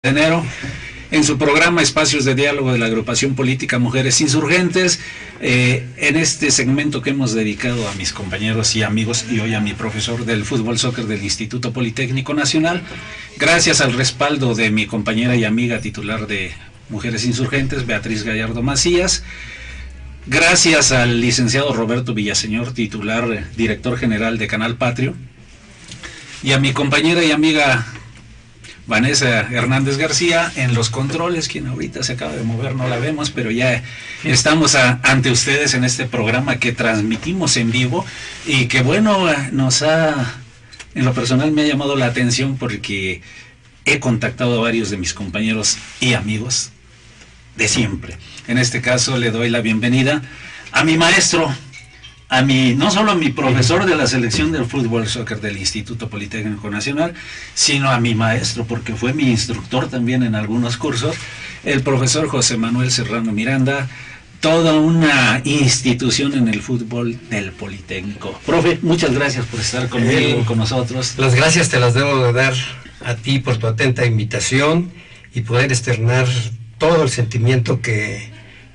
de enero en su programa Espacios de Diálogo de la Agrupación Política Mujeres Insurgentes, en este segmento que hemos dedicado a mis compañeros y amigos y hoy a mi profesor del fútbol soccer del Instituto Politécnico Nacional, gracias al respaldo de mi compañera y amiga titular de Mujeres Insurgentes, Beatriz Gallardo Macías, gracias al licenciado Roberto Villaseñor, titular, director general de Canal Patrio, y a mi compañera y amiga Vanessa Hernández García en los controles, quien ahorita se acaba de mover, no la vemos, pero ya estamos ante ustedes en este programa que transmitimos en vivo y que bueno, en lo personal me ha llamado la atención porque he contactado a varios de mis compañeros y amigos de siempre. En este caso le doy la bienvenida a mi maestro, no solo a mi profesor de la selección del fútbol soccer del Instituto Politécnico Nacional, sino a mi maestro, porque fue mi instructor también en algunos cursos, el profesor José Manuel Serrano Miranda, toda una institución en el fútbol del Politécnico. Profe, muchas gracias por estar conmigo, con nosotros. Las gracias te las debo de dar a ti por tu atenta invitación y poder externar todo el sentimiento que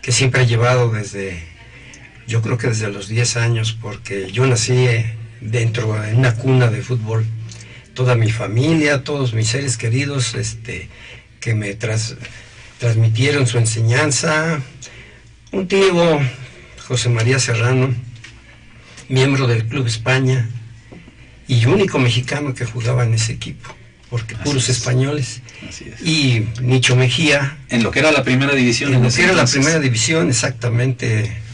siempre he llevado yo creo que desde los 10 años, porque yo nací dentro de una cuna de fútbol. Toda mi familia, todos mis seres queridos que me transmitieron su enseñanza. Un tío, José María Serrano, miembro del Club España y único mexicano que jugaba en ese equipo, porque puros españoles. Así es. Y Nicho Mejía. En lo que era la primera división. En lo que era la primera división, exactamente.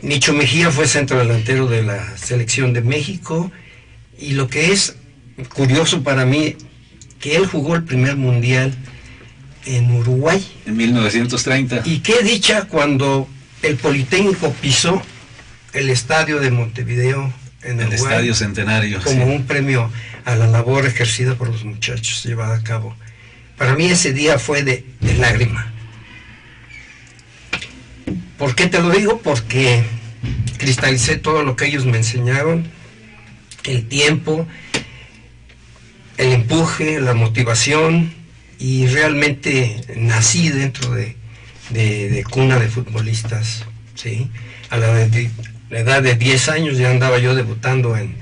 Nicho Mejía fue centro delantero de la selección de México y lo que es curioso para mí, que él jugó el primer mundial en Uruguay. En 1930. Y qué dicha cuando el Politécnico pisó el estadio de Montevideo en el Uruguay, Estadio Centenario. como sí. un premio a la labor ejercida por los muchachos, llevada a cabo. Para mí ese día fue de lágrima. ¿Por qué te lo digo? Porque cristalicé todo lo que ellos me enseñaron, el tiempo, el empuje, la motivación, y realmente nací dentro de cuna de futbolistas, ¿sí? A la edad de 10 años ya andaba yo debutando en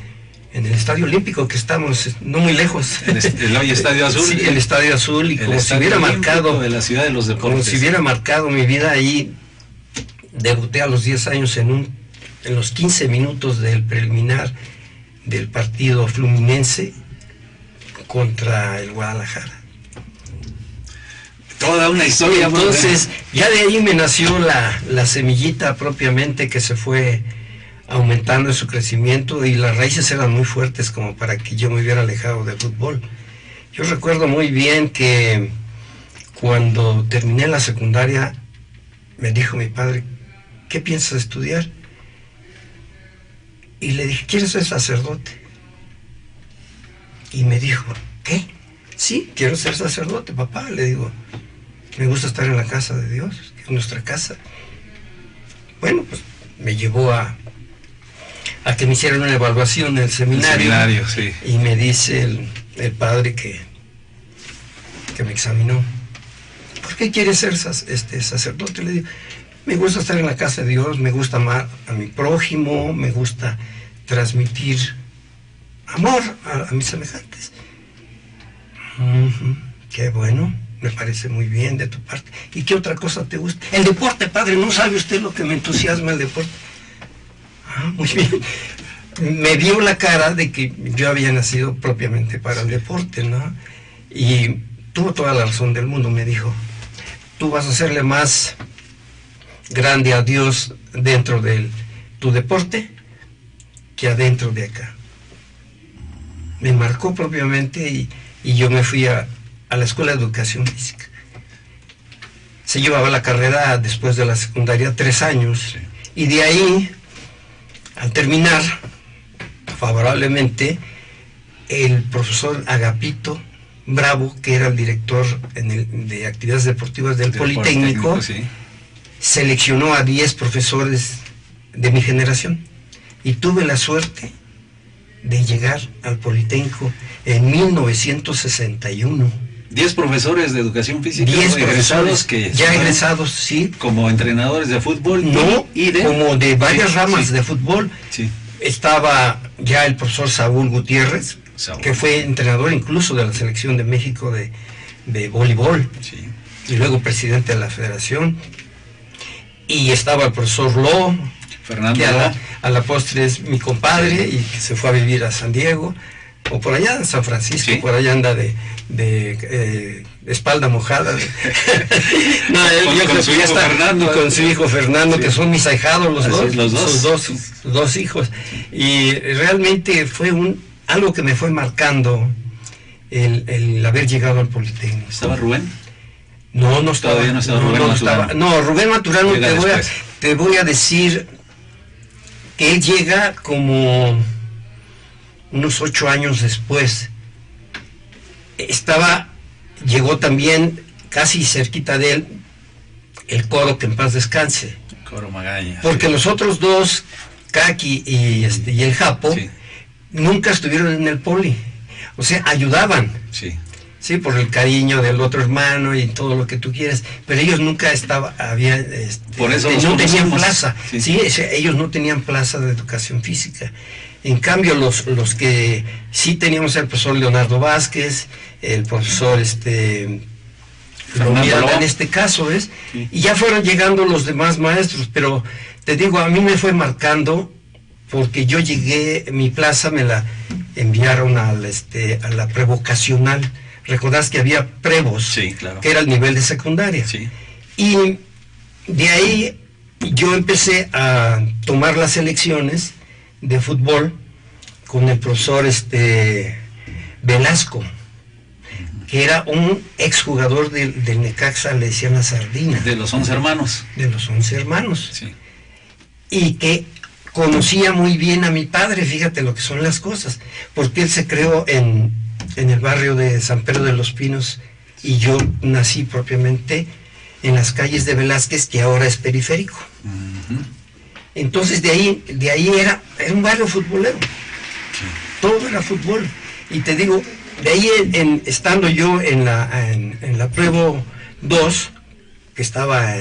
el Estadio Olímpico, que estamos no muy lejos. El hoy Estadio Azul. Sí, el Estadio Azul, y como si hubiera marcado de la ciudad de los deportes. Como si hubiera marcado mi vida ahí. Debuté a los 10 años en los 15 minutos del preliminar del partido Fluminense contra el Guadalajara. Toda una historia. Entonces, ya de ahí me nació la semillita propiamente, que se fue aumentando en su crecimiento, y las raíces eran muy fuertes como para que yo me hubiera alejado del fútbol. Yo recuerdo muy bien que cuando terminé la secundaria me dijo mi padre: ¿qué piensas estudiar? Y le dije: ¿quieres ser sacerdote? Y me dijo: ¿qué? Sí, quiero ser sacerdote, papá. Le digo: me gusta estar en la casa de Dios, que es nuestra casa. Bueno, pues me llevó a que me hicieran una evaluación en el seminario. Sí. Y me dice el padre que me examinó: ¿por qué quieres ser sacerdote? Le digo: me gusta estar en la casa de Dios, me gusta amar a mi prójimo, me gusta transmitir amor a mis semejantes. Qué bueno, me parece muy bien de tu parte. ¿Y qué otra cosa te gusta? El deporte, padre, ¿no sabe usted lo que me entusiasma el deporte? Muy bien. Me dio la cara de que yo había nacido propiamente para el deporte, ¿no? Y tuvo toda la razón del mundo. Me dijo: tú vas a hacerle más grande a Dios dentro de tu deporte que adentro de acá. Me marcó propiamente, y yo me fui a la Escuela de Educación Física. Se llevaba la carrera después de la secundaria 3 años, sí. Y de ahí, al terminar favorablemente, el profesor Agapito Bravo, que era el director de actividades deportivas del Politécnico, sí, seleccionó a 10 profesores de mi generación, y tuve la suerte de llegar al Politécnico en 1961. 10 profesores de educación física, 10 egresados ya egresados, sí. Como entrenadores de fútbol. No, como de varias ramas de fútbol. Sí. Estaba ya el profesor Saúl Gutiérrez, que fue entrenador incluso de la selección de México de voleibol. Sí. Y luego presidente de la federación. Y estaba el profesor Ló, Fernando, que a la postre es mi compadre, y que se fue a vivir a San Diego, o por allá en San Francisco, ¿sí? Por allá anda de espalda mojada. No, yo creo que ya está Fernando, con su hijo Fernando, sí, que son mis ahijados los dos hijos. Y realmente fue algo que me fue marcando el haber llegado al Politécnico. ¿Estaba Rubén? No estaba. Todavía no estaba Rubén Maturano. No, Rubén Maturano, te voy a decir que él llega como unos 8 años después. Llegó también casi cerquita de él el Coro, que en paz descanse. Coro Magaña. Porque los otros dos, Kaki y el Japo, sí, nunca estuvieron en el Poli. O sea, ayudaban. Sí. Sí, por el cariño del otro hermano y todo lo que tú quieras, pero ellos nunca por eso no tenían plaza. Sí, ellos no tenían plaza de educación física. En cambio, los que sí teníamos, el profesor Leonardo Vázquez, el profesor Miranda, en este caso, ¿ves? Sí. Y ya fueron llegando los demás maestros, pero te digo, a mí me fue marcando, porque yo llegué, mi plaza me la enviaron a la prevocacional. Recordás que había prevos, sí, claro, que era el nivel de secundaria. Sí. Y de ahí yo empecé a tomar las selecciones de fútbol con el profesor Velasco, que era un exjugador del Necaxa, le decían la Sardina. De los 11 hermanos. De los 11 hermanos. Sí. Y que conocía muy bien a mi padre, fíjate lo que son las cosas, porque él se creó en el barrio de San Pedro de los Pinos, y yo nací propiamente en las calles de Velázquez, que ahora es Periférico. Entonces de ahí era un barrio futbolero. Sí. Todo era fútbol. Y te digo, de ahí estando yo en la Prevo 2, que estaba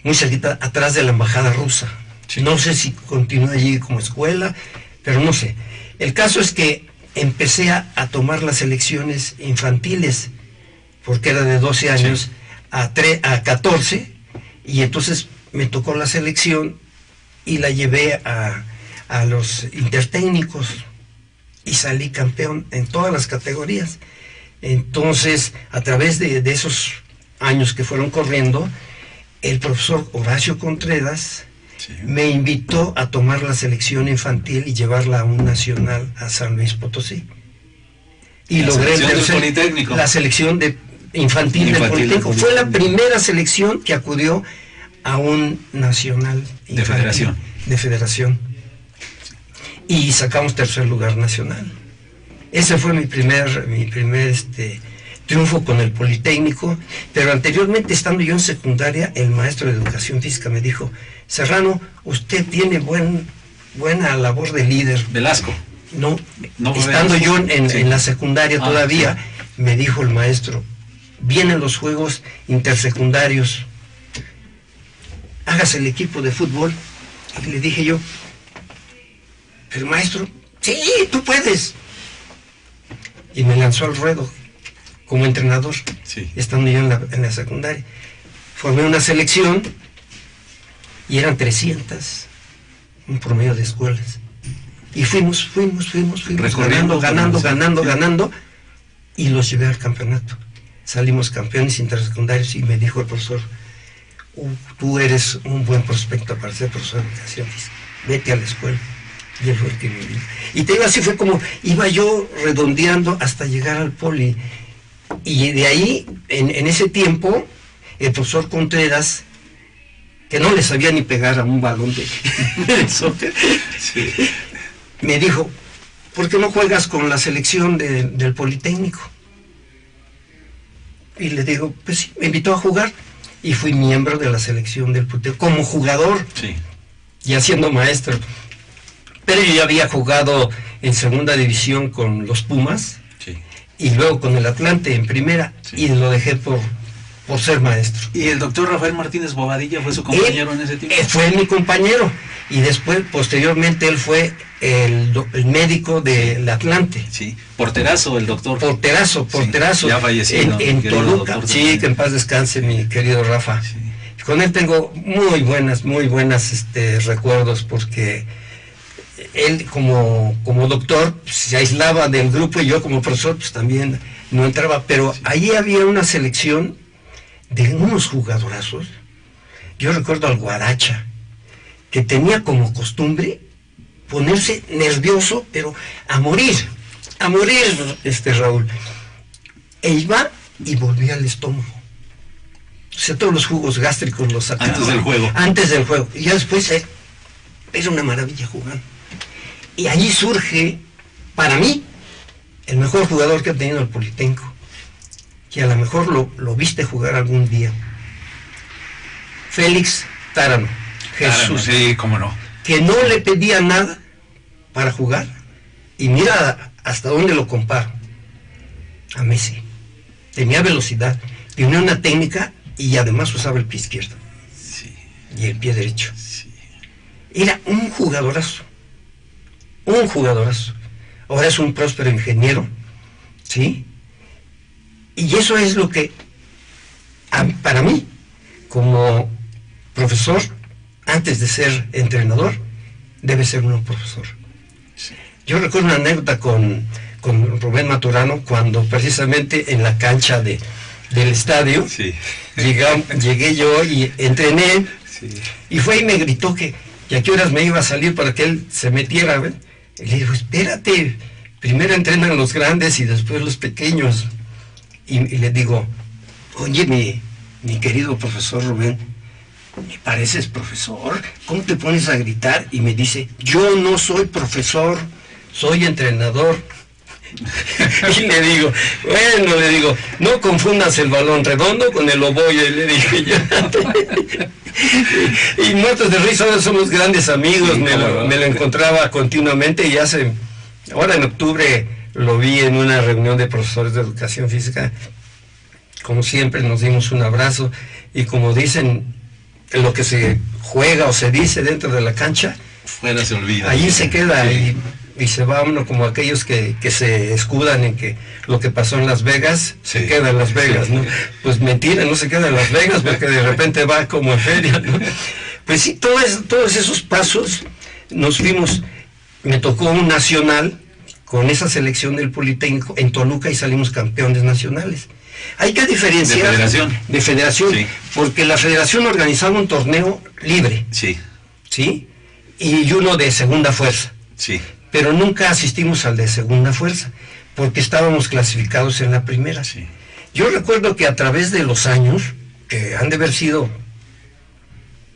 muy cerquita, atrás de la embajada rusa. Sí. No sé si continué allí como escuela, pero no sé. El caso es que empecé a tomar las selecciones infantiles, porque era de 12 años, sí, a 14, y entonces me tocó la selección y la llevé a los intertécnicos y salí campeón en todas las categorías. Entonces, a través de esos años que fueron corriendo, el profesor Horacio Contreras, sí, me invitó a tomar la selección infantil y llevarla a un nacional a San Luis Potosí. Y logré la selección infantil del Politécnico. Fue la primera selección que acudió a un nacional infantil, de federación. Y sacamos 3er lugar nacional. Ese fue mi primer triunfo con el Politécnico. Pero anteriormente, estando yo en secundaria, el maestro de educación física me dijo: Serrano, usted tiene buena labor de líder. Velasco. No estando yo en la secundaria todavía, sí, me dijo el maestro: vienen los juegos intersecundarios, hágase el equipo de fútbol. Y le dije yo: pero maestro, sí, tú puedes. Y me lanzó al ruedo como entrenador, sí, estando yo en la secundaria. Formé una selección y eran 300, un promedio de escuelas. Y fuimos ganando, y los llevé al campeonato. Salimos campeones intersecundarios, y me dijo el profesor: tú eres un buen prospecto para ser profesor de educación física, vete a la escuela. Y él fue el que me vino. Y te digo, así fue como iba yo redondeando hasta llegar al Poli. Y de ahí, en ese tiempo, el profesor Contreras, que no le sabía ni pegar a un balón de soccer, sí, me dijo: ¿por qué no juegas con la selección del Politécnico? Y le digo: pues sí, me invitó a jugar, y fui miembro de la selección del Politécnico como jugador, sí, ya siendo maestro. Pero yo ya había jugado en segunda división con los Pumas, sí, y luego con el Atlante en primera, y lo dejé por ser maestro. ¿Y el doctor Rafael Martínez Bobadilla fue su compañero en ese tiempo? Fue mi compañero, y después, posteriormente, él fue el médico del Atlante. Sí, porterazo el doctor. Porterazo. Sí, ya fallecido. En Toluca. Sí, que en paz descanse mi querido Rafa. Sí. Con él tengo muy buenas recuerdos, porque él como doctor se aislaba del grupo, y yo como profesor pues también no entraba, pero allí había una selección de unos jugadorazos. Yo recuerdo al Guaracha, que tenía como costumbre ponerse nervioso, pero a morir, Raúl. E iba y volvía al estómago. O sea, todos los jugos gástricos los sacaba. Antes del juego. Y ya después era una maravilla jugando. Y allí surge, para mí, el mejor jugador que ha tenido el Politécnico, que a lo mejor lo viste jugar algún día. Félix Tárano. Jesús. Sí, cómo no. Que no le pedía nada para jugar. Y mira hasta dónde lo comparo. A Messi. Tenía velocidad, tenía una técnica, y además usaba el pie izquierdo. Sí. Y el pie derecho. Sí. Era un jugadorazo. Ahora es un próspero ingeniero, ¿sí? Y eso es lo que, para mí, como profesor, antes de ser entrenador, debe ser un profesor. Sí. Yo recuerdo una anécdota con Rubén Maturano, cuando precisamente en la cancha del estadio, sí, llegué yo y entrené, sí, y fue y me gritó que a qué horas me iba a salir para que él se metiera, ¿ven? Y le digo, espérate, primero entrenan los grandes y después los pequeños. Y le digo, oye, mi querido profesor Rubén, ¿me pareces profesor? ¿Cómo te pones a gritar? Y me dice, yo no soy profesor, soy entrenador. Y le digo, no confundas el balón redondo con el ovoide, le dije yo. Y muertos de risa, ahora somos grandes amigos, me lo encontraba continuamente, y ahora en octubre lo vi en una reunión de profesores de educación física. Como siempre nos dimos un abrazo, y como dicen, lo que se juega o se dice dentro de la cancha, fuera se olvida. Allí se queda, sí. Y se va uno como aquellos que se escudan en que lo que pasó en Las Vegas se queda en Las Vegas, ¿no? Pues mentira, no se queda en Las Vegas, porque de repente va como en feria, ¿no? Pues sí, todos esos pasos nos fuimos. Me tocó un nacional con esa selección del Politécnico en Toluca, y salimos campeones nacionales. Hay que diferenciar de federación, sí, porque la federación organizaba un torneo libre, sí, y uno de segunda fuerza, sí, pero nunca asistimos al de segunda fuerza, porque estábamos clasificados en la primera. Sí. Yo recuerdo que a través de los años, que han de haber sido,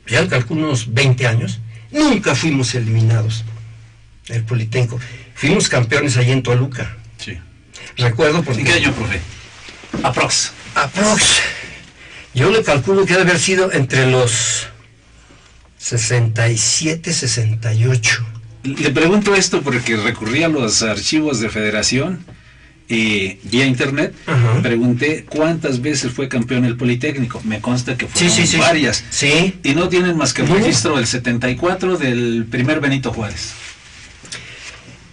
ya calculo unos 20 años, nunca fuimos eliminados del Politécnico. Fuimos campeones allí en Toluca. Sí. Recuerdo porque... ¿En qué año, profe? Aprox. Yo le calculo que ha de haber sido entre los 67, 68. Le pregunto esto porque recurrí a los archivos de federación y vía internet. Ajá. Pregunté cuántas veces fue campeón el Politécnico. Me consta que fueron varias. Sí. Y no tienen más que el registro del 74 del primer Benito Juárez.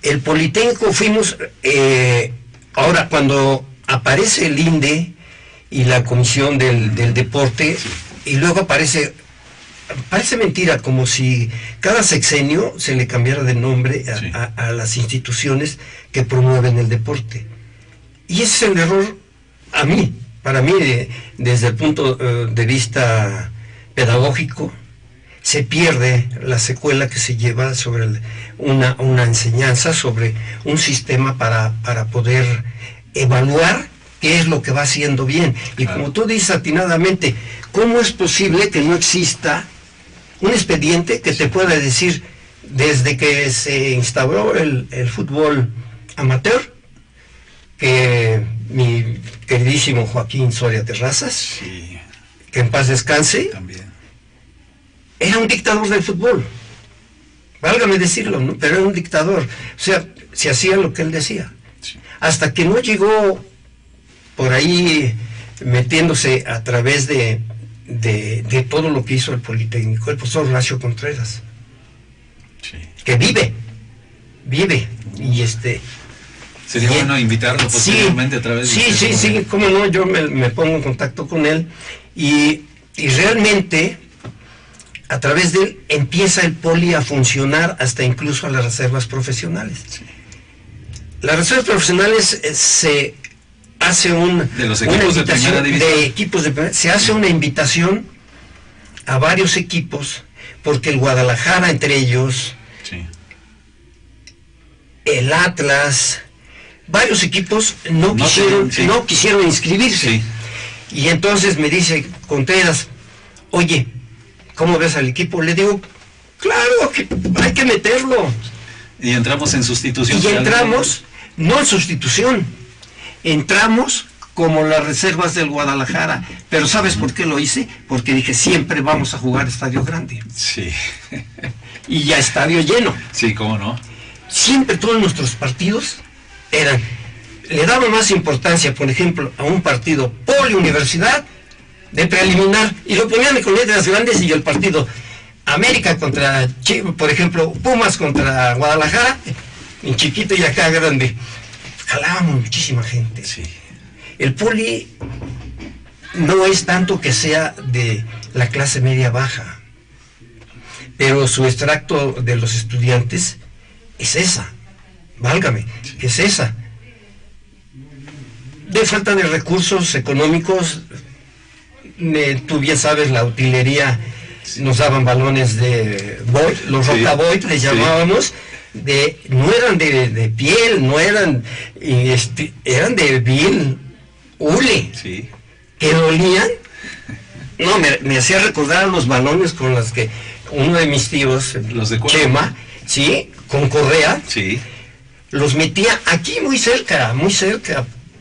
El Politécnico fuimos, ahora cuando aparece el INDE y la Comisión del Deporte, sí, y luego parece mentira, como si cada sexenio se le cambiara de nombre sí, a las instituciones que promueven el deporte. Y ese es el error, para mí, desde el punto de vista pedagógico, se pierde la secuela que se lleva sobre una enseñanza, sobre un sistema para poder evaluar qué es lo que va haciendo bien. Y claro, como tú dices atinadamente, ¿cómo es posible que no exista un expediente que te pueda decir, desde que se instauró el fútbol amateur, que mi queridísimo Joaquín Soria Terrazas, sí, que en paz descanse, también, era un dictador del fútbol, válgame decirlo, ¿no? Pero era un dictador, o sea, se hacía lo que él decía. Sí. hasta que no llegó por ahí metiéndose a través de todo lo que hizo el Politécnico, el profesor Horacio Contreras, Sí. que vive, y Sería bueno invitarlo posteriormente a través de sí, cómo no, yo me pongo en contacto con él, y realmente a través de él empieza el Poli a funcionar hasta incluso a las reservas profesionales. Sí. Las reservas profesionales se hace de los equipos de primera división. Se hace una invitación a varios equipos, porque el Guadalajara entre ellos, Sí. el Atlas, varios equipos no quisieron inscribirse. Sí. Y entonces me dice Contreras, oye, ¿cómo ves al equipo? Le digo, claro, que hay que meterlo. Y entramos en sustitución. Y entramos, no en sustitución, entramos como las reservas del Guadalajara. Pero ¿sabes por qué lo hice? Porque dije, siempre vamos a jugar estadio grande. Sí. Y ya estadio lleno. Sí, cómo no. Siempre todos nuestros partidos le daba más importancia, por ejemplo, a un partido Poli-Universidad de preliminar, y lo ponían con letras grandes, y el partido América contra, por ejemplo, Pumas contra Guadalajara, en chiquito y acá grande. Jalábamos muchísima gente. Sí. El Poli no es tanto que sea de la clase media baja, pero su extracto de los estudiantes es esa, válgame, que es esa. De falta de recursos económicos, tú bien sabes, la utilería nos daban balones de Void, los Roca Void les llamábamos, no eran de piel, no eran, eran de vil hule, Sí. que dolían. No, me hacía recordar los balones con los que uno de mis tíos, Los de Chema, sí, con correa, Sí. los metía aquí muy cerca,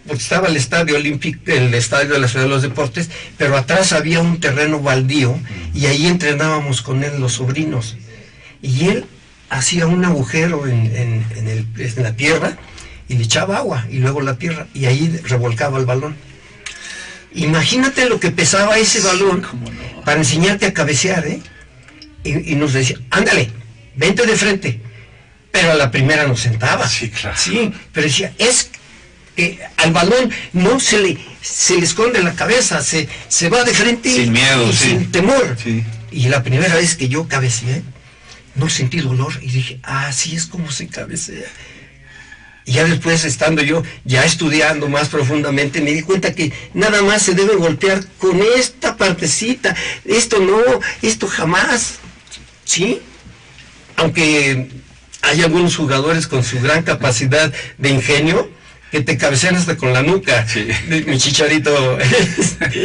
porque estaba el estadio olímpico, el estadio de la Ciudad de los Deportes, pero atrás había un terreno baldío, y ahí entrenábamos con él los sobrinos. Y él hacía un agujero en la tierra, y le echaba agua, y luego la tierra, y ahí revolcaba el balón. Imagínate lo que pesaba ese balón, ¿Cómo no? para enseñarte a cabecear, ¿eh? Y nos decía, ándale, vente de frente. Pero a la primera nos sentaba. Sí, claro. Sí, pero decía, es que al balón no se le esconde la cabeza, se va de frente, sin miedo, y sí. sin temor. Sí. Y la primera vez que yo cabeceé, no sentí dolor, y dije, así es como se cabecea. Y ya después, estando yo ya estudiando más profundamente, me di cuenta que nada más se debe golpear con esta partecita, esto no, esto jamás, ¿sí? Aunque hay algunos jugadores con su gran capacidad de ingenio que te cabecean hasta con la nuca. Sí. Mi Chicharito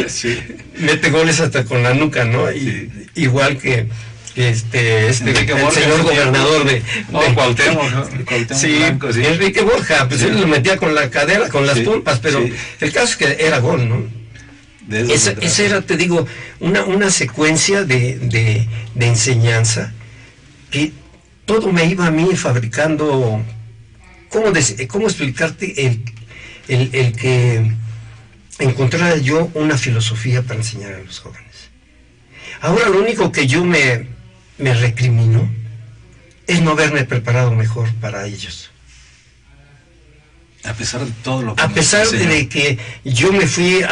Sí. mete goles hasta con la nuca, ¿no? Sí. Igual que Enrique el Borja, señor gobernador de Cuauhtémoc, ¿no? Cuauhtémoc sí, Blanco, sí. Enrique Borja, pues Sí. él lo metía con la cadera, con las Sí, pompas, pero sí. el caso es que era gol, ¿no? De eso se trata. Esa era, te digo, una secuencia de enseñanza que todo me iba a mí fabricando. ¿Cómo explicarte el que encontrara yo una filosofía para enseñar a los jóvenes? Ahora lo único que yo me recrimino es no haberme preparado mejor para ellos. A pesar de todo lo que A nos pesar enseñan. de que yo me fui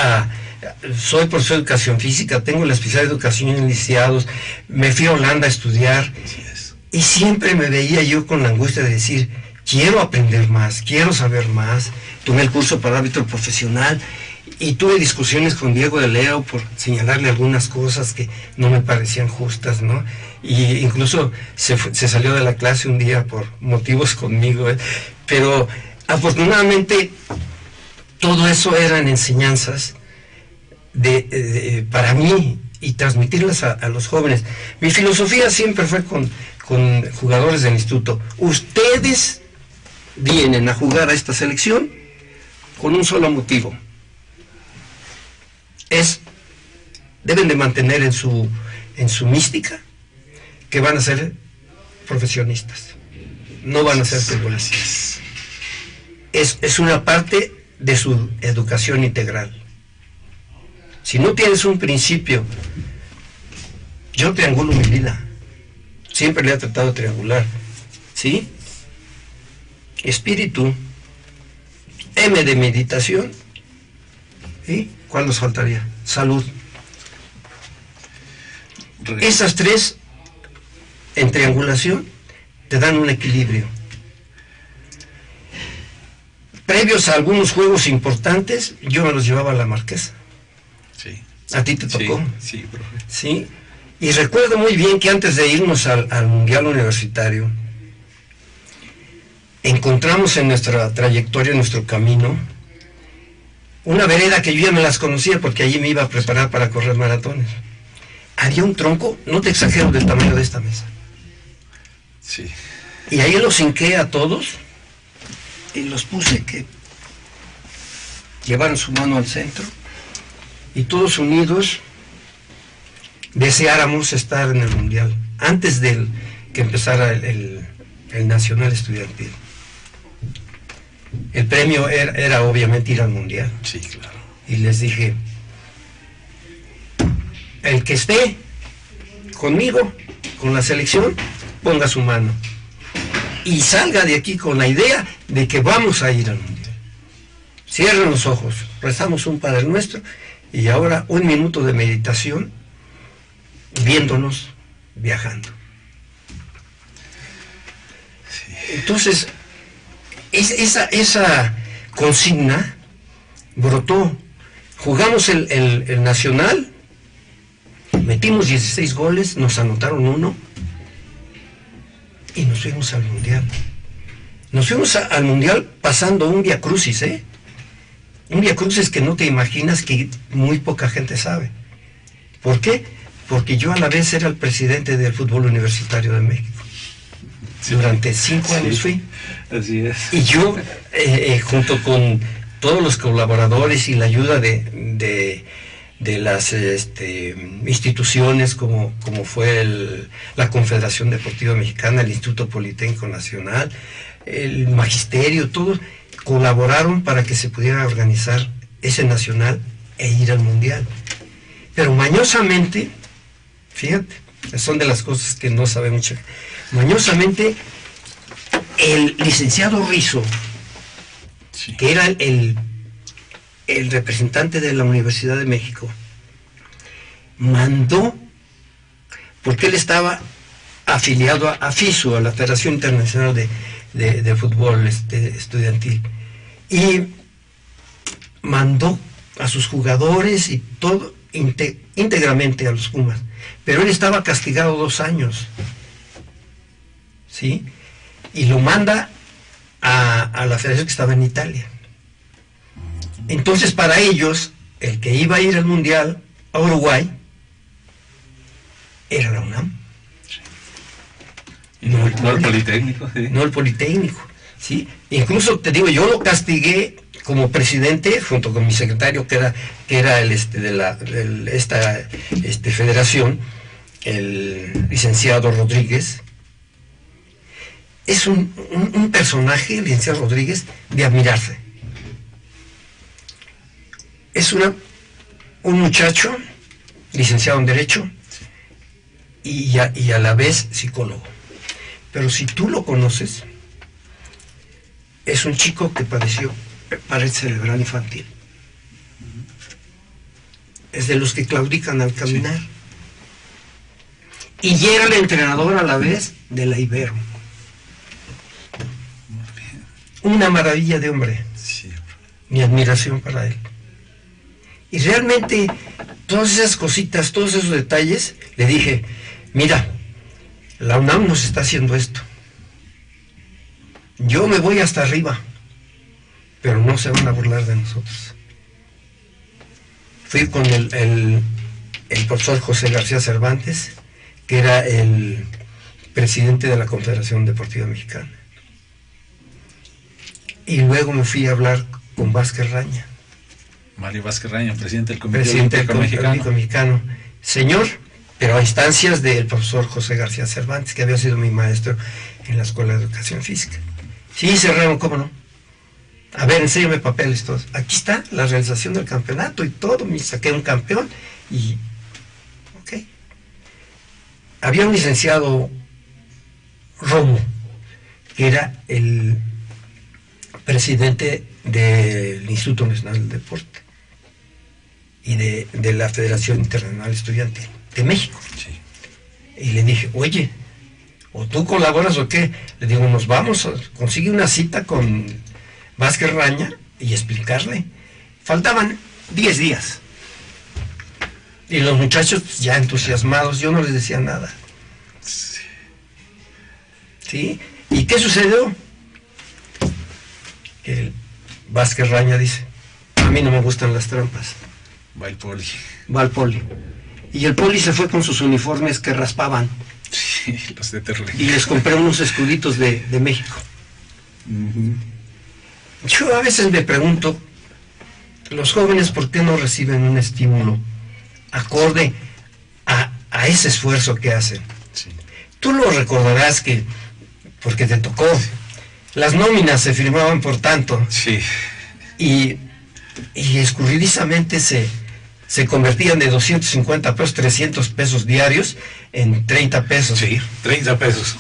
soy profesor de educación física, tengo la especialidad de educación en iniciados, me fui a Holanda a estudiar, Así es. y siempre me veía yo con la angustia de decir, quiero aprender más, quiero saber más. Tomé el curso para árbitro profesional, y tuve discusiones con Diego de Leo por señalarle algunas cosas que no me parecían justas, ¿no? Y incluso se salió de la clase un día por motivos conmigo, ¿eh? Pero afortunadamente todo eso eran enseñanzas para mí, y transmitirlas a los jóvenes. Mi filosofía siempre fue con jugadores del instituto. Ustedes vienen a jugar a esta selección con un solo motivo. Deben de mantener en su mística que van a ser profesionistas, no van a ser futbolistas. es una parte de su educación integral. Si no tienes un principio, yo triangulo mi vida, siempre le he tratado de triangular, ¿sí? Espíritu, M de meditación, ¿y cuál nos faltaría? Salud. Esas tres, en triangulación, te dan un equilibrio. Previos a algunos juegos importantes, yo me los llevaba a la Marquesa. Sí. ¿A ti te tocó? Sí, sí, profe. Sí. Y recuerdo muy bien que antes de irnos al Mundial Universitario, encontramos en nuestra trayectoria, en nuestro camino, una vereda que yo ya me las conocía porque allí me iba a preparar para correr maratones. Había un tronco, no te exagero, del tamaño de esta mesa. Sí. Y ahí los hinqué a todos y los puse que llevaran su mano al centro y todos unidos deseáramos estar en el Mundial antes de que empezara el Nacional Estudiantil. El premio era obviamente ir al Mundial. Sí, claro. Y les dije, el que esté conmigo, con la selección, ponga su mano y salga de aquí con la idea de que vamos a ir al Mundial. Cierren los ojos, rezamos un Padre Nuestro y ahora un minuto de meditación viéndonos viajando. Sí. Entonces, esa consigna brotó. Jugamos el Nacional, metimos 16 goles, nos anotaron 1 y nos fuimos al Mundial. Nos fuimos al Mundial pasando un Vía Crucis, un Vía Crucis que no te imaginas, que muy poca gente sabe. ¿Por qué? Porque yo a la vez era el presidente del Fútbol Universitario de México. Sí. Durante 5 años fui. Así es. Y yo, junto con todos los colaboradores y la ayuda de las instituciones como fue la Confederación Deportiva Mexicana, el Instituto Politécnico Nacional, el Magisterio, todos colaboraron para que se pudiera organizar ese nacional e ir al Mundial. Pero mañosamente, fíjate, son de las cosas que no sabe mucho, mañosamente el licenciado Rizzo, sí, que era el representante de la Universidad de México, mandó, porque él estaba afiliado a FISU, a la Federación Internacional de Fútbol Estudiantil, y mandó a sus jugadores y todo íntegramente a los Pumas, pero él estaba castigado 2 años, ¿sí? Y lo manda a la federación que estaba en Italia. Entonces, para ellos, el que iba a ir al Mundial a Uruguay era la UNAM. Sí. No el Politécnico. Sí. No el Politécnico, ¿sí? Incluso, te digo, yo lo castigué como presidente, junto con mi secretario, que era el de esta federación, el licenciado Rodríguez. Es un personaje, el licenciado Rodríguez, de admirarse. Es un muchacho licenciado en Derecho y a la vez psicólogo. Pero si tú lo conoces, es un chico que padeció pared cerebral infantil. Es de los que claudican al caminar. Sí. Y era el entrenador a la vez de la Ibero. Una maravilla de hombre. Sí. Mi admiración para él. Y realmente, todas esas cositas, todos esos detalles, le dije, mira, la UNAM nos está haciendo esto. Yo me voy hasta arriba, pero no se van a burlar de nosotros. Fui con el profesor José García Cervantes, que era el presidente de la Confederación Deportiva Mexicana. Y luego me fui a hablar con Vázquez Raña. Mario Vázquez Raña, presidente del Comité Olímpico Mexicano. Señor, pero a instancias del profesor José García Cervantes, que había sido mi maestro en la Escuela de Educación Física. Sí, Serrano, ¿cómo no? A ver, enséñame papeles todos. Aquí está la realización del campeonato y todo. Me saqué un campeón y... Ok. Había un licenciado Romo, que era el presidente del Instituto Nacional del Deporte y de la Federación Internacional Estudiantil de México. Sí. Y le dije, oye, o tú colaboras o qué. Le digo, nos vamos, consigue una cita con Vázquez Raña y explicarle. Faltaban 10 días. Y los muchachos ya entusiasmados, yo no les decía nada. ¿Sí? ¿Y qué sucedió? El Vázquez Raña dice, a mí no me gustan las trampas. Va el poli. Va al poli. Y el poli se fue con sus uniformes que raspaban. Sí, los de Terle. Y les compré unos escuditos de México. Yo a veces me pregunto, los jóvenes, ¿por qué no reciben un estímulo acorde a ese esfuerzo que hacen? Sí. Tú lo recordarás que, porque te tocó, las nóminas se firmaban por tanto. Sí. Y escurridizamente se convertían de 250 pesos, 300 pesos diarios en 30 pesos. Sí, 30 pesos.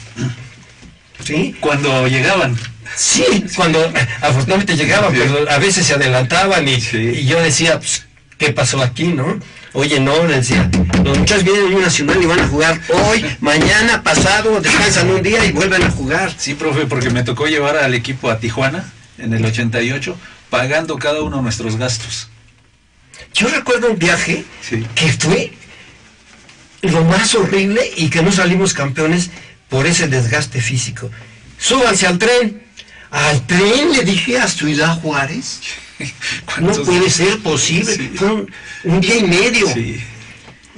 ¿Sí? Cuando llegaban. Sí, cuando afortunadamente llegaban, Sí. pero a veces se adelantaban Sí. y yo decía, pues, ¿qué pasó aquí, no? Oye, no, le decía, los muchachos vienen de un nacional y van a jugar hoy, mañana, pasado, descansan un día y vuelven a jugar. Sí, profe, porque me tocó llevar al equipo a Tijuana en el 88, pagando cada uno nuestros gastos. Yo recuerdo un viaje Sí. que fue lo más horrible y que no salimos campeones por ese desgaste físico. Súbanse al tren. Al tren, le dije, a Ciudad Juárez. No puede ser posible. Sí. Fue un día y medio. Sí.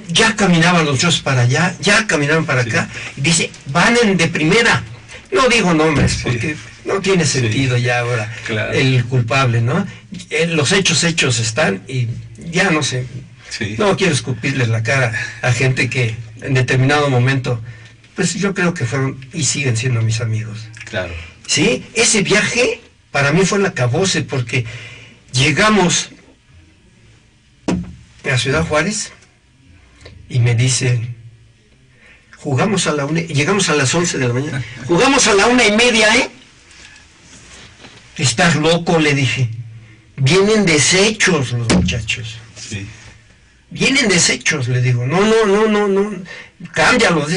Ya caminaban los dos para allá, ya caminaban para Sí. acá. Y dice, van en de primera. No digo nombres, Sí. porque no tiene sentido ya ahora Claro. el culpable, ¿no? Los hechos están y ya no sé. Sí. No quiero escupirles la cara a gente que en determinado momento, pues yo creo que fueron y siguen siendo mis amigos. Claro. ¿Sí? Ese viaje para mí fue el acabose porque llegamos a Ciudad Juárez y me dicen, jugamos a la 1, llegamos a las 11 de la mañana, jugamos a la 1:30, ¿eh? Estás loco, le dije. Vienen deshechos los muchachos. Sí. Vienen deshechos, le digo. No. Cámbialo.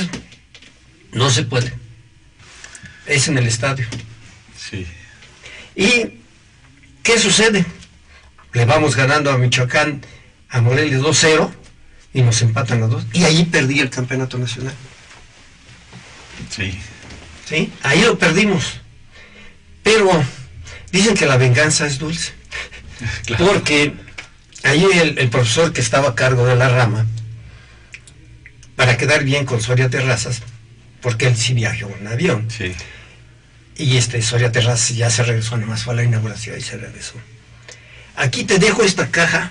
No se puede. Es en el estadio. Sí. ¿Y qué sucede? Le vamos ganando a Michoacán, a Morelia 2-0 y nos empatan los dos. Y ahí perdí el campeonato nacional. Sí. ¿Sí? Ahí lo perdimos. Pero dicen que la venganza es dulce. Claro. Porque ahí el profesor que estaba a cargo de la rama, para quedar bien con Soria Terrazas, porque él sí viajó en avión, Sí. y Soria Terrazas ya se regresó, nomás fue a la inauguración y se regresó. Aquí te dejo esta caja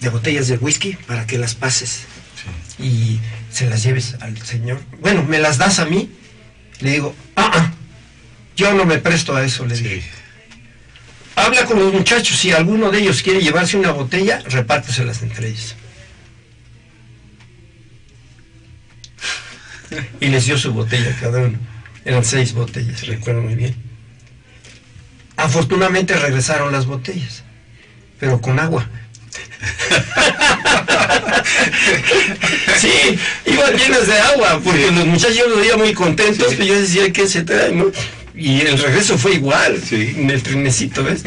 de botellas de whisky para que las pases Sí. y se las lleves al señor. Bueno, me las das a mí. Le digo, yo no me presto a eso, le dije. Sí. Habla con los muchachos, si alguno de ellos quiere llevarse una botella, repárteselas entre ellos. Y les dio su botella a cada uno. Eran 6 botellas, recuerdo muy bien. Afortunadamente regresaron las botellas, pero con agua. Sí, iban llenas de agua, porque los muchachos yo los veía muy contentos, pero yo decía, ¿qué se trae, no? Y el regreso fue igual, en el trenecito, ¿ves?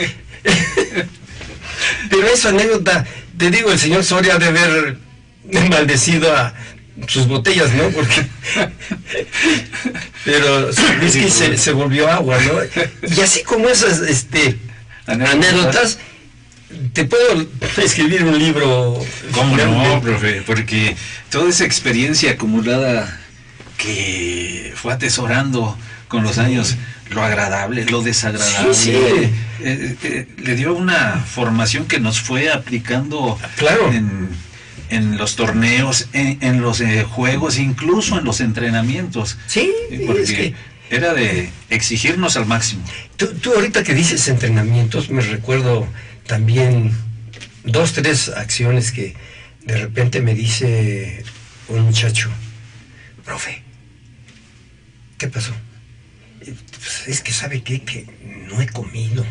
Pero esa anécdota, te digo, el señor Soria ha de haber maldecido a sus botellas, ¿no? Porque pero su whisky se volvió agua, ¿no? Y así como esas anécdotas, te puedo escribir un libro. ¿Cómo no, profe? Porque toda esa experiencia acumulada que fue atesorando con los años, lo agradable, lo desagradable, sí. Le dio una formación que nos fue aplicando Claro. en los torneos, en los juegos, incluso en los entrenamientos. Sí, Porque es que Era de exigirnos al máximo. Tú ahorita que dices entrenamientos, me recuerdo también 2, 3 acciones que de repente me dice un muchacho: profe, ¿qué pasó? Pues es que sabe qué, que no he comido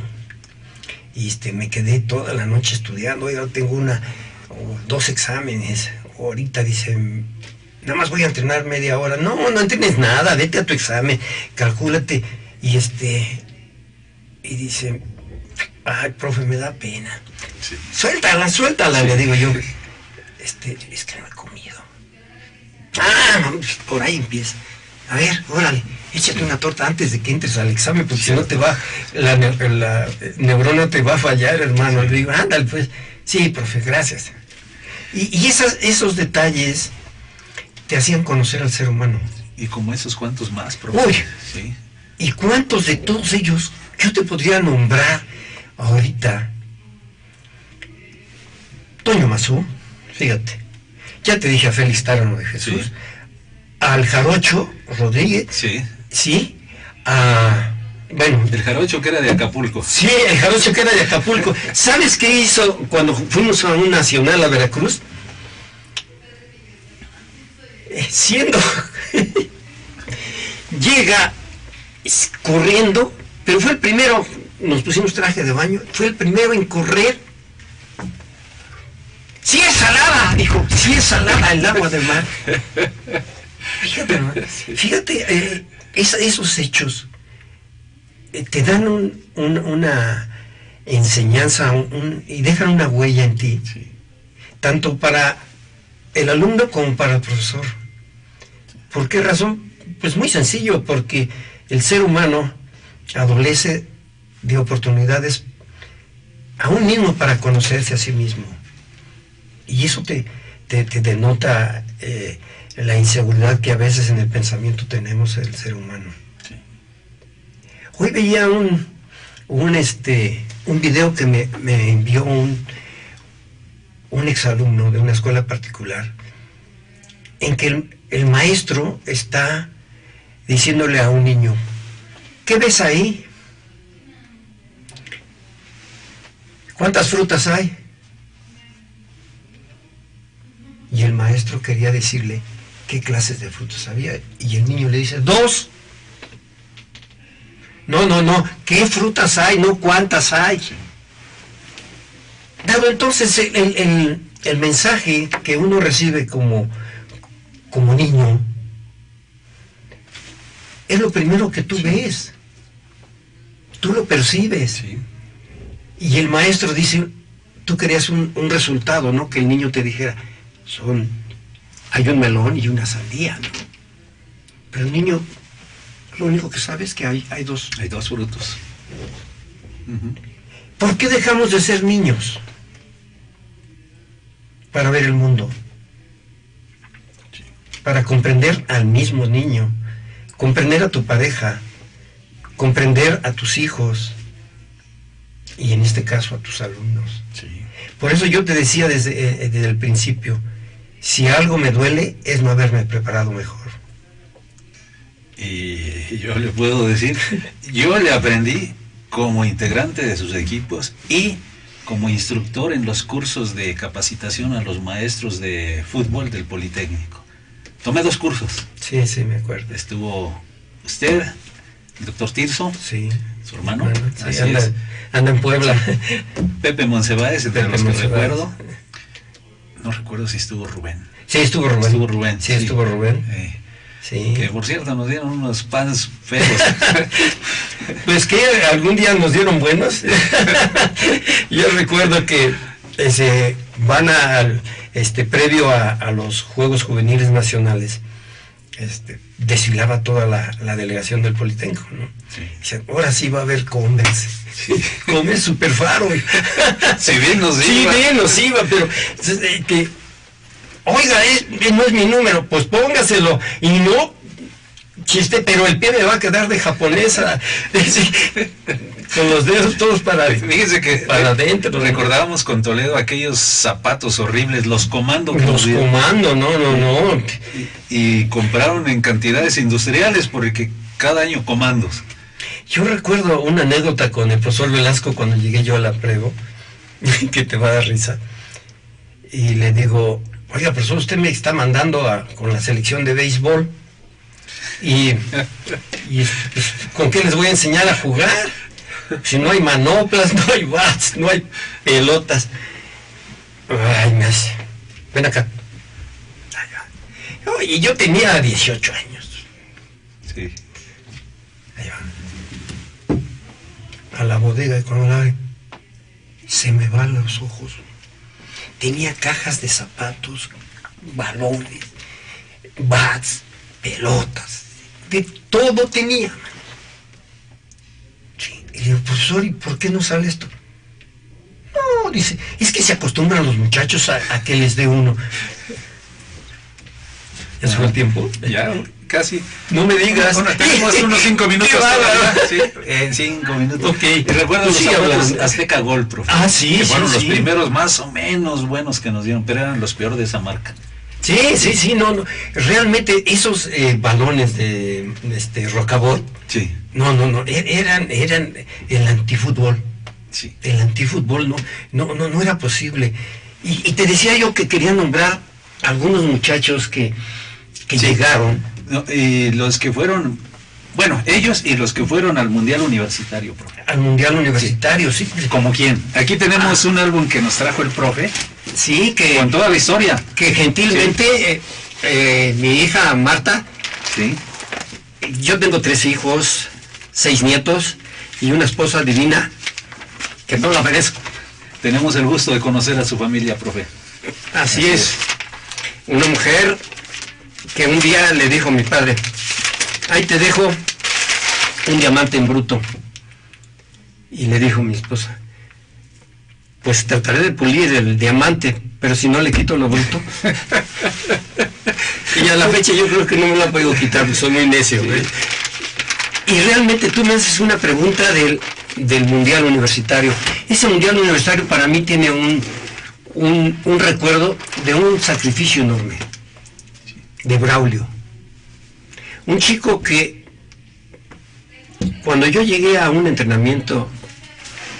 y me quedé toda la noche estudiando. Oiga, tengo 2 exámenes ahorita. Dice, nada más voy a entrenar media hora. No, no entrenes nada, vete a tu examen, calcúlate. Y dice, ay, profe, me da pena. Sí. Suéltala, sí, le digo yo. Es que no he comido. Por ahí empieza. A ver, órale, échate una torta antes de que entres al examen, porque si no te va, la neurona te va a fallar, hermano. Le digo, ándale, pues. Sí, profe, gracias. Y esos detalles te hacían conocer al ser humano. Y como esos, ¿cuántos más, profe? Uy, sí. ¿Y cuántos de todos ellos yo te podría nombrar ahorita? Toño Mazú, fíjate, ya te dije a Félix Tárano de Jesús, sí. Al Jarocho Rodríguez, sí, sí, bueno, el Jarocho que era de Acapulco. Sí, el Jarocho que era de Acapulco. ¿Sabes qué hizo cuando fuimos a un nacional a Veracruz? Llega corriendo, pero fue el primero, nos pusimos traje de baño, fue el primero en correr. Sí es salada, dijo, sí es salada el agua del mar. Fíjate, esos hechos te dan una enseñanza y dejan una huella en ti, sí. Tanto para el alumno como para el profesor. ¿Por qué razón? Pues muy sencillo, porque el ser humano adolece de oportunidades aún mismo para conocerse a sí mismo. Y eso te denota la inseguridad que a veces en el pensamiento tenemos el ser humano. Sí. Hoy veía un video que me envió un exalumno de una escuela particular, en que el maestro está diciéndole a un niño, ¿qué ves ahí? ¿Cuántas frutas hay? Y el maestro quería decirle qué clases de frutas había, y el niño le dice, 2. No, ¿qué frutas hay? No, ¿cuántas hay? Dado entonces el mensaje que uno recibe como niño, es lo primero que tú sí. Tú lo percibes. Sí. Y el maestro dice, tú querías un resultado, ¿no? Que el niño te dijera, hay un melón y una sandía, ¿no? Pero el niño, lo único que sabe es que hay 2. Hay 2 frutos. Uh-huh. ¿Por qué dejamos de ser niños? Para ver el mundo. Sí. Para comprender al mismo niño, comprender a tu pareja, comprender a tus hijos y en este caso a tus alumnos. Sí. Por eso yo te decía desde el principio, si algo me duele es no haberme preparado mejor. Y yo le puedo decir, yo le aprendí como integrante de sus equipos y como instructor en los cursos de capacitación a los maestros de fútbol del Politécnico. Tomé 2 cursos. Sí, me acuerdo. Estuvo usted, el doctor Tirso, sí, su hermano, sí, anda en Puebla. Pepe Monsiváis, entre los que recuerdo. No recuerdo si estuvo Rubén. Sí, estuvo Rubén. Sí, estuvo Rubén. Sí. Que por cierto nos dieron unos pans feos. Pues que algún día nos dieron buenos. Yo recuerdo que van previo a los Juegos Juveniles Nacionales, desfilaba toda la delegación del Politécnico, ¿no? Sí. Dicen, ahora sí va a haber Converse. Sí. Converse Super Faro. Si bien nos iba, pero que oiga, no es mi número, pues póngaselo. Y no, chiste, pero el pie me va a quedar de japonesa. Con los dedos todos para, fíjese que para adentro. Recordábamos con Toledo aquellos zapatos horribles, los Comando. No. Y compraron en cantidades industriales porque cada año comandos. Yo recuerdo una anécdota con el profesor Velasco cuando llegué yo a la Prevo, que te va a dar risa. Y le digo, oiga, profesor, usted me está mandando con la selección de béisbol. Y pues, ¿con qué les voy a enseñar a jugar? Si no hay manoplas, no hay bats, no hay pelotas. Ay, me hace. Ven acá. Y yo tenía 18 años. Sí. Ahí va. A la bodega, y cuando la ve, se me van los ojos. Tenía cajas de zapatos, balones, bats, pelotas, de todo tenía. Sí. Y le digo, profesor, ¿y por qué no sale esto? No, dice, es que se acostumbran los muchachos a que les dé uno. ¿Ya se fue el tiempo? Ya, casi. No me digas. Bueno, tenemos unos 5 minutos. Sí, en 5 minutos. Ok. Y recuerdo los Sí, abuelos Azteca Gol, profe. Ah, sí, que sí, fueron los sí. primeros más o menos buenos que nos dieron, pero eran los peores de esa marca. Sí, no. Realmente esos balones de Rocabot, Sí. no, eran el antifútbol. Sí. El antifútbol no era posible. Y te decía yo que quería nombrar algunos muchachos que Sí. llegaron. No, y los que fueron, bueno, ellos y los que fueron al Mundial Universitario, profe. Al Mundial Universitario, sí. ¿Como quién? Aquí tenemos un álbum que nos trajo el profe, Sí, con toda la historia. que gentilmente mi hija Marta, Sí. yo tengo 3 hijos, 6 nietos y una esposa divina que no la merezco. Tenemos el gusto de conocer a su familia, profe. Así es. Una mujer que un día le dijo a mi padre, ahí te dejo un diamante en bruto. Y le dijo mi esposa, pues trataré de pulir el diamante, pero si no le quito lo bruto. Y a la fecha yo creo que no me lo han podido quitar, porque soy muy necio. ¿Eh? Y realmente tú me haces una pregunta del Mundial Universitario. Ese Mundial Universitario para mí tiene un recuerdo de un sacrificio enorme, de Braulio. Un chico que cuando yo llegué a un entrenamiento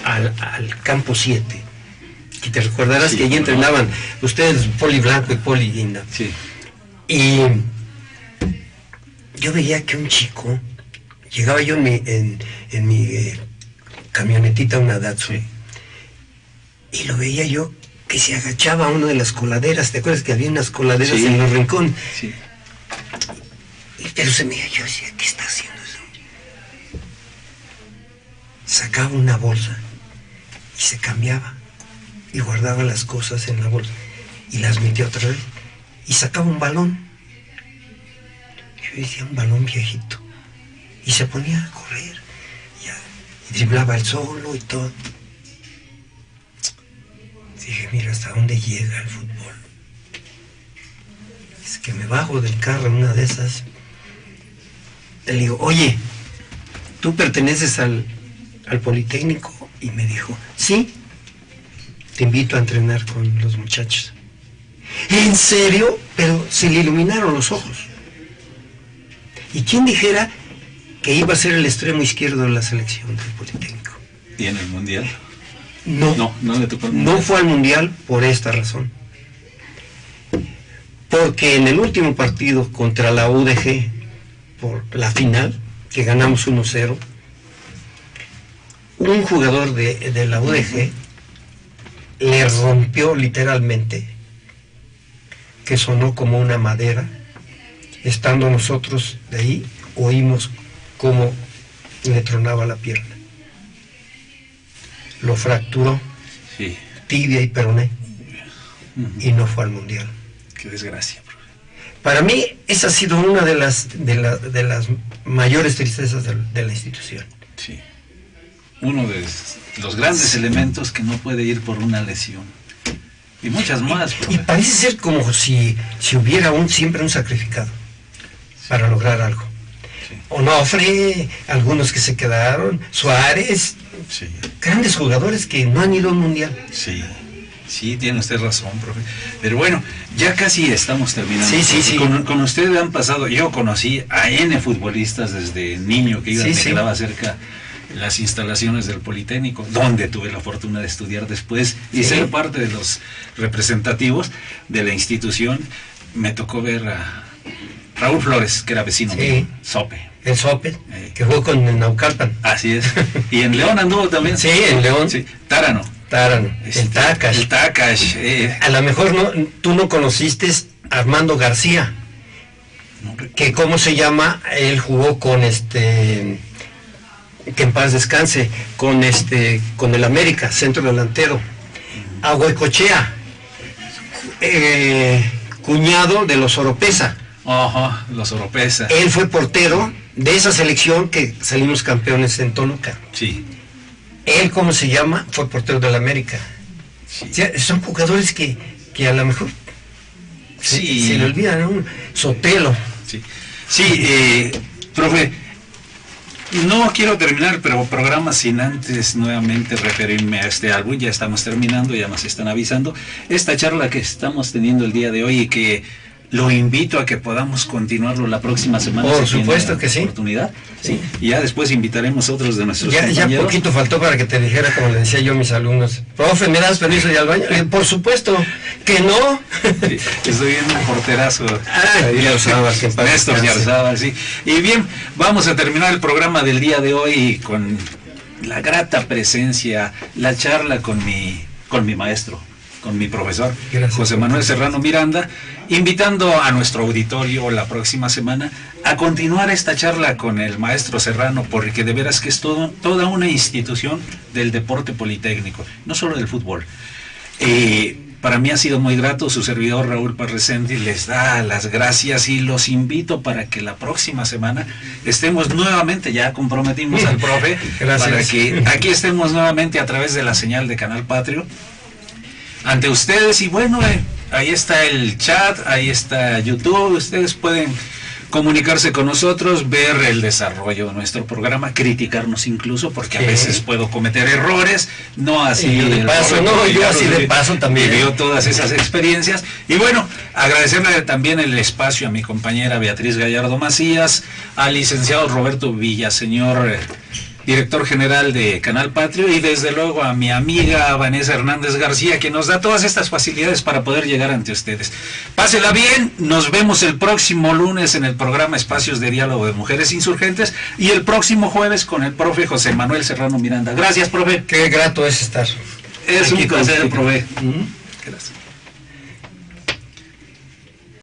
al campo 7, que te recordarás que allí entrenaban ustedes, Poli Blanco y Poli Guinda. Sí. Y yo veía que un chico, llegaba yo en mi camionetita, una Datsun, y lo veía yo que se agachaba a una de las coladeras. ¿Te acuerdas que había unas coladeras en los rincones? Sí. Pero se me yo decía, ¿qué está haciendo eso? Sacaba una bolsa y se cambiaba y guardaba las cosas en la bolsa y las metía otra vez y sacaba un balón. Yo decía, un balón viejito, y se ponía a correr y driblaba el solo y todo. Dije, mira hasta dónde llega el fútbol. Es que me bajo del carro en una de esas. Le digo, oye, ¿tú perteneces al Politécnico? Y me dijo, sí, te invito a entrenar con los muchachos. ¿En serio? Pero se le iluminaron los ojos. ¿Y quién dijera que iba a ser el extremo izquierdo de la selección del Politécnico? ¿Y en el Mundial? No le tocó el Mundial. No fue al Mundial por esta razón. Porque en el último partido contra la UDG, por la final, que ganamos 1-0, un jugador de la UDG le rompió literalmente, que sonó como una madera. Estando nosotros de ahí, oímos cómo le tronaba la pierna. Lo fracturó, Sí. tibia y peroné, y no fue al Mundial. Qué desgracia, profe. Para mí, esa ha sido una de las mayores tristezas de la institución. Sí. Uno de los grandes elementos que no puede ir por una lesión. Y muchas más, profe. Y parece ser como si hubiera siempre un sacrificado para lograr algo. Sí. Onofre, algunos que se quedaron, Suárez, Sí. grandes jugadores que no han ido al Mundial. Sí. Sí, tiene usted razón, profe. Pero bueno, ya casi estamos terminando. Sí. Con usted han pasado, yo conocí a N futbolistas desde niño que me quedaba cerca las instalaciones del Politécnico, donde tuve la fortuna de estudiar después y ser parte de los representativos de la institución. Me tocó ver a Raúl Flores, que era vecino mío, Sope. El Sope, que jugó con el Naucalpan. Así es. Y en León anduvo también. Sí, en León. Sí. Tárano, el Takash. El Takash. A lo mejor tú no conociste a Armando García, que cómo se llama, él jugó con que en paz descanse, con el América, centro delantero. A Goicochea, cuñado de los Oropesa. Ajá, los Oropesa. Él fue portero de esa selección que salimos campeones en Toluca. Sí. Él, ¿cómo se llama? Fue portero del América. Sí. O sea, son jugadores que a lo mejor se le olvidan, ¿no? Sotelo. Sí, profe, no quiero terminar pero programa sin antes nuevamente referirme a este álbum. Ya estamos terminando, ya nos están avisando. Esta charla que estamos teniendo el día de hoy y que lo invito a que podamos continuarlo la próxima semana. Por supuesto que sí. Oportunidad. Sí. Y ya después invitaremos a otros de nuestros compañeros. Ya poquito faltó para que te dijera, como le decía yo a mis alumnos, profe, ¿me das permiso de ir al baño? Por supuesto que no. Sí, estoy viendo un porterazo. Néstor Yarzábal, sí. Y bien, vamos a terminar el programa del día de hoy con la grata presencia, la charla con mi maestro, con mi profesor, José Manuel Serrano Miranda, invitando a nuestro auditorio la próxima semana a continuar esta charla con el maestro Serrano, porque de veras que es toda una institución del deporte politécnico, no solo del fútbol. Para mí ha sido muy grato, su servidor Raúl Parresenti les da las gracias y los invito para que la próxima semana estemos nuevamente, ya comprometimos al profe, para que aquí estemos nuevamente a través de la señal de Canal Patrio ante ustedes. Y bueno, ahí está el chat, ahí está YouTube, ustedes pueden comunicarse con nosotros, ver el desarrollo de nuestro programa, criticarnos incluso, porque a veces puedo cometer errores, no así de paso, yo así de paso también vivió todas esas experiencias. Y bueno, agradecerle también el espacio a mi compañera Beatriz Gallardo Macías, al licenciado Roberto Villaseñor, director general de Canal Patrio, y desde luego a mi amiga Vanessa Hernández García, que nos da todas estas facilidades para poder llegar ante ustedes. Pásela bien, nos vemos el próximo lunes en el programa Espacios de Diálogo de Mujeres Insurgentes y el próximo jueves con el profe José Manuel Serrano Miranda. Gracias, profe. Qué grato es estar. Es un placer, profe. Gracias.